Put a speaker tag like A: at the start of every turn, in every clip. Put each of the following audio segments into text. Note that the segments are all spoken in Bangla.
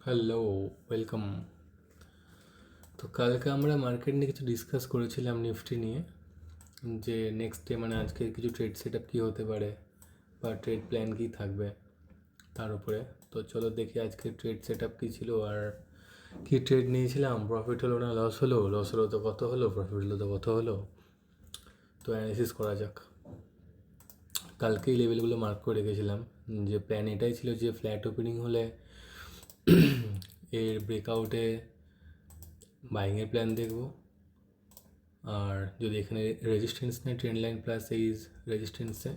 A: Hello, welcome. তো কালকে আমরা মার্কেট নিয়ে কিছু ডিসকাস করেছিলাম নিফটি নিয়ে, যে নেক্সট ডে মানে আজকের কিছু ট্রেড সেট আপ কী হতে পারে বা ট্রেড প্ল্যান কী থাকবে তার উপরে। তো চলো দেখি আজকের ট্রেড সেট আপ কী ছিল আর কী ট্রেড নিয়েছিলাম, প্রফিট হলো না লস হলো, লস হলো তো কত হলো, প্রফিট হলো তো কত হলো। তো অ্যানালিসিস করা যাক। কালকে এই লেভেলগুলো মার্ক করে রেখেছিলাম, যে প্ল্যান এটাই ছিল যে ফ্ল্যাট ওপেনিং হলে এর ব্রেকআউটে বাইংয়ের প্ল্যান দেখব, আর যদি এখানে রেজিস্ট্যান্স নেই ট্রেন্ড লাইন প্লাস এই রেজিস্ট্যান্সে,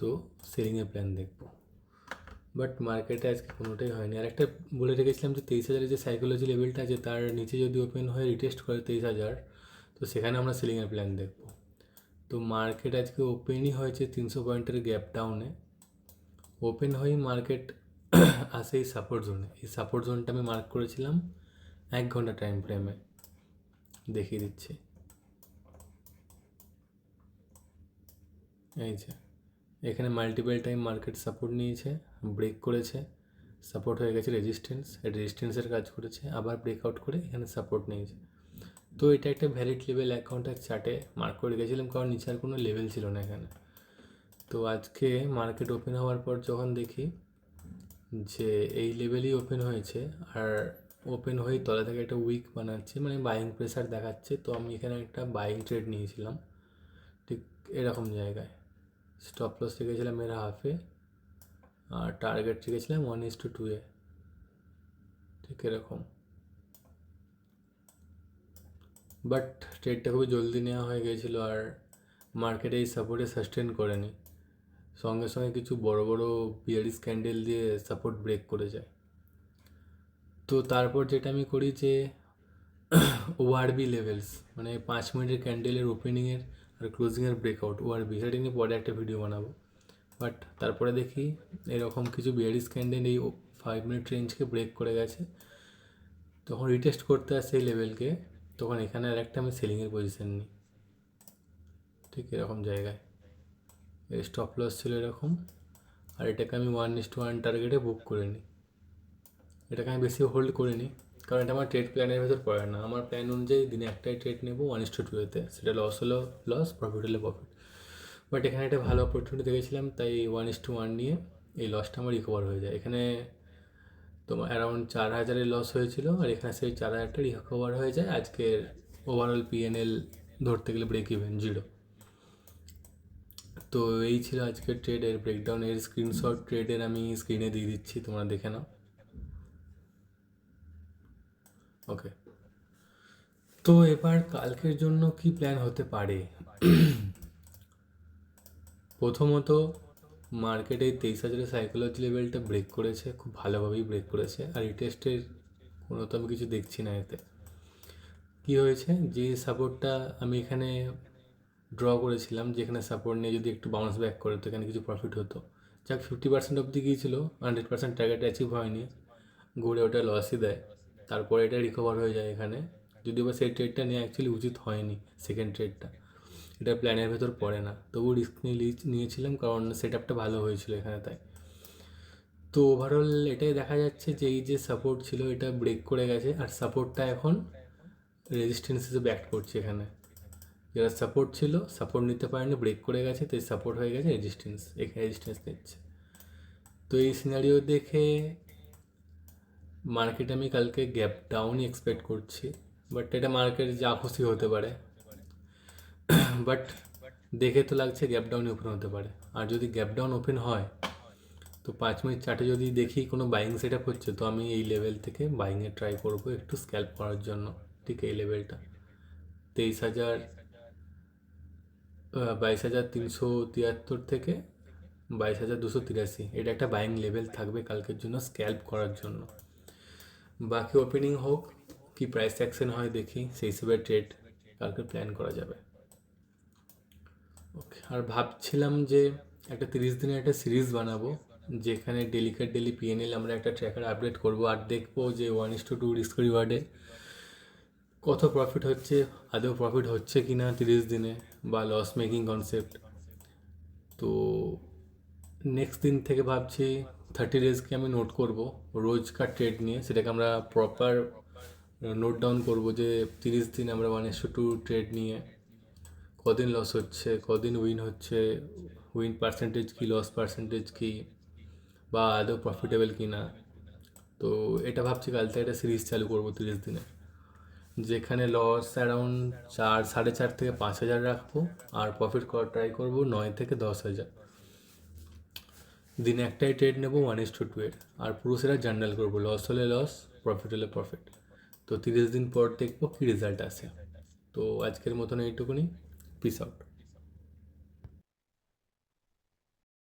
A: তো সেলিংয়ের প্ল্যান দেখব। বাট মার্কেটে আজকে কোনোটাই হয়নি। আর একটা বলে রেখেছিলাম যে 23,000 যে সাইকোলজি লেভেলটা আছে তার নিচে যদি ওপেন হয়ে রিটেস্ট করে 23,000, তো সেখানে আমরা সেলিংয়ের প্ল্যান দেখব। তো মার্কেট আজকে ওপেনই হয়েছে 300 পয়েন্টের গ্যাপ ডাউনে। ওপেন হয়েই মার্কেট আসে এই সাপোর্ট জোনে। এই সাপোর্ট জোনটা আমি মার্ক করেছিলাম 1 ঘন্টা টাইম ফ্রেমে, দেখিয়ে দিচ্ছি। এই যে এখানে মাল্টিপল টাইম মার্কেট সাপোর্ট নিয়েছে, ব্রেক করেছে, সাপোর্ট হয়ে গেছে রেজিস্ট্যান্স, রেজিস্ট্যান্সের কাজ করেছে, আবার ব্রেকআউট করে এখানে সাপোর্ট নিয়েছে। তো এটা একটা ভ্যালিড লেভেল অ্যাকাউন্টের চার্টে মার্ক করে গেছিলাম, কারণ নিচে আর কোনো লেভেল ছিল না এখানে। তো আজকে মার্কেট ওপেন হওয়ার পর যখন দেখি যে এই লেভেলই ওপেন হয়েছে আর ওপেন হয়েই তলা থেকে একটা উইক বানাচ্ছে, মানে বাইং প্রেসার দেখাচ্ছে, তো আমি এখানে একটা বাইং ট্রেড নিয়েছিলাম ঠিক এরকম জায়গায়। স্টপ লস রেখেছিলাম এর হাফে, আর টার্গেট রেখেছিলাম 1:2 ঠিক এরকম। বাট ট্রেডটা খুবই জলদি নেওয়া হয়ে গিয়েছিলো, আর মার্কেটে এই সাপোর্টে সাস্টেন করেনি, সঙ্গে সঙ্গে কিছু বড় বড় বিয়ারিশ ক্যান্ডেল দিয়ে সাপোর্ট ব্রেক করে যায়। তো তারপর যেটা আমি করি যে ওআরবি লেভেলস, মানে 5 মিনিটের ক্যান্ডেলের ওপেনিংয়ের আর ক্লোজিংয়ের ব্রেকআউট, ওআরবি সেটা নিয়ে পরে একটা ভিডিও বানাবো। বাট তারপরে দেখি এরকম কিছু বিয়ারিশ ক্যান্ডেল এই 5 মিনিট রেঞ্জকে ব্রেক করে গেছে, তখন রিটেস্ট করতে আসে এই লেভেলকে, তখন এখানে আর একটা আমি সেলিংয়ের পজিশন নিই ঠিক এরকম জায়গায়। এর স্টপ লস ছিল এরকম, আর এটাকে আমি 1:1 টার্গেটে বুক করে নিই। এটাকে আমি বেশি হোল্ড করে নিই, কারণ এটা আমার ট্রেড প্ল্যানের ভেতর পড়ে না। আমার প্ল্যান অনুযায়ী দিনে একটাই ট্রেড নেবো 1:2-তে, সেটা লস হলো লস, প্রফিট হলে প্রফিট। বাট এখানে একটা ভালো অপরচুনিটি দেখেছিলাম, তাই 1:1 নিয়ে এই লসটা আমার রিকভার হয়ে যায়। এখানে তোমার অ্যারাউন্ড 4,000 লস হয়েছিল, আর এখানে সেই 4,000টা রিকভার হয়ে যায়। আজকের ওভারঅল পিএনএল ধরতে গেলে ব্রেক ইভেন 0। তো এই ছিল আজকের ট্রেডের ব্রেকডাউন। এর স্ক্রিনশট ট্রেডের আমি স্ক্রিনে দিয়ে দিচ্ছি, তোমরা দেখে নাও। ওকে, তো এবার কালকের জন্য কি প্ল্যান হতে পারে। প্রথমত মার্কেটে 23,000 সাইকোলজি লেভেলটা ব্রেক করেছে, খুব ভালোভাবেই ব্রেক করেছে, আর রিটেস্টের কোনো তো আমি কিছু দেখছি না। এতে কী হয়েছে, যে সাপোর্টটা আমি এখানে ড্র করেছিলাম, যেখানে সাপোর্ট নিয়ে যদি একটু বাউন্স ব্যাক করে তো এখানে কিছু প্রফিট হতো। যাক 50% অবধি গিয়েছিল, 100% টার্গেট অ্যাচিভ হয়নি, ঘুরে ওটা লসই দেয়। তারপরে এটা রিকভার হয়ে যায় এখানে, যদিও বা সেই ট্রেডটা নেওয়া অ্যাকচুয়ালি উচিত হয়নি, সেকেন্ড ট্রেডটা, এটা প্ল্যানের ভেতর পড়ে না, তবু রিস্ক নিয়েছিলাম কারণ সেট আপটা ভালো হয়েছিল এখানে, তাই। তো ওভারঅল এটাই দেখা যাচ্ছে যে এই যে সাপোর্ট ছিল এটা ব্রেক করে গেছে, আর সাপোর্টটা এখন রেজিস্ট্যান্স হিসেবে অ্যাক্ট করছে। এখানে যারা সাপোর্ট ছিল, সাপোর্ট নিতে পারেনি, ব্রেক করে গেছে, তো সাপোর্ট হয়ে গেছে রেজিস্ট্যান্স, এখানে রেজিস্ট্যান্স নিচ্ছে। তো এই সিনারিও দেখে মার্কেট আমি কালকে গ্যাপ ডাউনই এক্সপেক্ট করছি, বাট এটা মার্কেট যা খুশি হতে পারে। বাট দেখে তো লাগছে গ্যাপ ডাউনই ওপেন হতে পারে, আর যদি গ্যাপ ডাউন ওপেন হয় তো 5 মিনিট চার্টে যদি দেখি কোনো বাইং সেট আপ হচ্ছে, তো আমি এই লেভেল থেকে বাইংয়ে ট্রাই করবো একটু স্ক্যাল্প করার জন্য। ঠিক এই লেভেলটা 23,000, 22,373 থেকে 22,283, এটা একটা বাইং লেভেল থাকবে কালকের জন্য স্ক্যাল্প করার জন্য। বাকি ওপেনিং হোক কি প্রাইস অ্যাকশন হয় দেখি, সেই হিসেবে ট্রেড কালকে প্ল্যান করা যাবে। ওকে, আর ভাবছিলাম যে একটা 30 দিনের একটা সিরিজ বানাবো, যেখানে ডেলি পিএনএল আমরা একটা ট্র্যাকার আপডেট করব, আর দেখবো যে 1:2 রিস্ক রিওয়ার্ডে কত প্রফিট হচ্ছে, আদৌ প্রফিট হচ্ছে কি না 30 দিনে, বা লস মেকিং কনসেপ্ট। তো নেক্সট দিন থেকে ভাবছি 30 ডেজকে আমি নোট করব রোজকার ট্রেড নিয়ে, সেটাকে আমরা প্রপার নোট ডাউন করব যে 30 দিন আমরা 1:2 ট্রেড নিয়ে কদিন লস হচ্ছে, কদিন উইন হচ্ছে, উইন পার্সেন্টেজ কী, লস পার্সেন্টেজ কী, বা আদৌ প্রফিটেবল কি না। তো এটা ভাবছি কাল থেকে একটা সিরিজ চালু করবো 30 দিনে, যেখানে লস অ্যারাউন্ড 4, 4.5 থেকে 5,000 রাখবো, আর প্রফিট করার ট্রাই করবো 9 থেকে 10,000। দিনে একটাই ট্রেড নেবো 1:2 এর, আর পুরো সেটা জার্নাল করবো, লস হলে লস, প্রফিট হলে প্রফিট। তো 30 দিন পর দেখবো কী রেজাল্ট আসে। তো আজকের মতন এইটুকুনি, পিস আউট।